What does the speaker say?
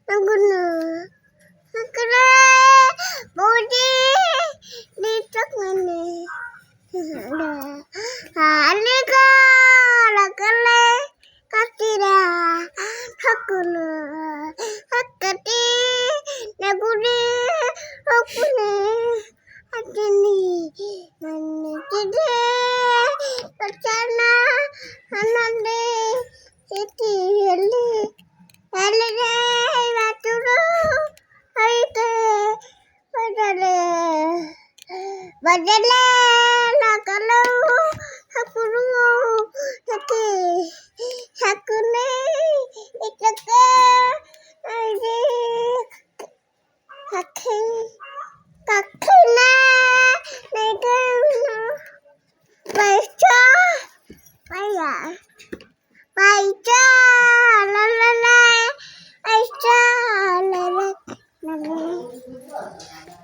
Aku budi di cok mana? Aliko lakale katira hakuna hakati nabudi hakuna hakini nani kide kacana anande iti heli heli baturu aite badale lakalo hakuru hati hakune itaka aide hakki kakina negana baca baya baca la la la baca la la la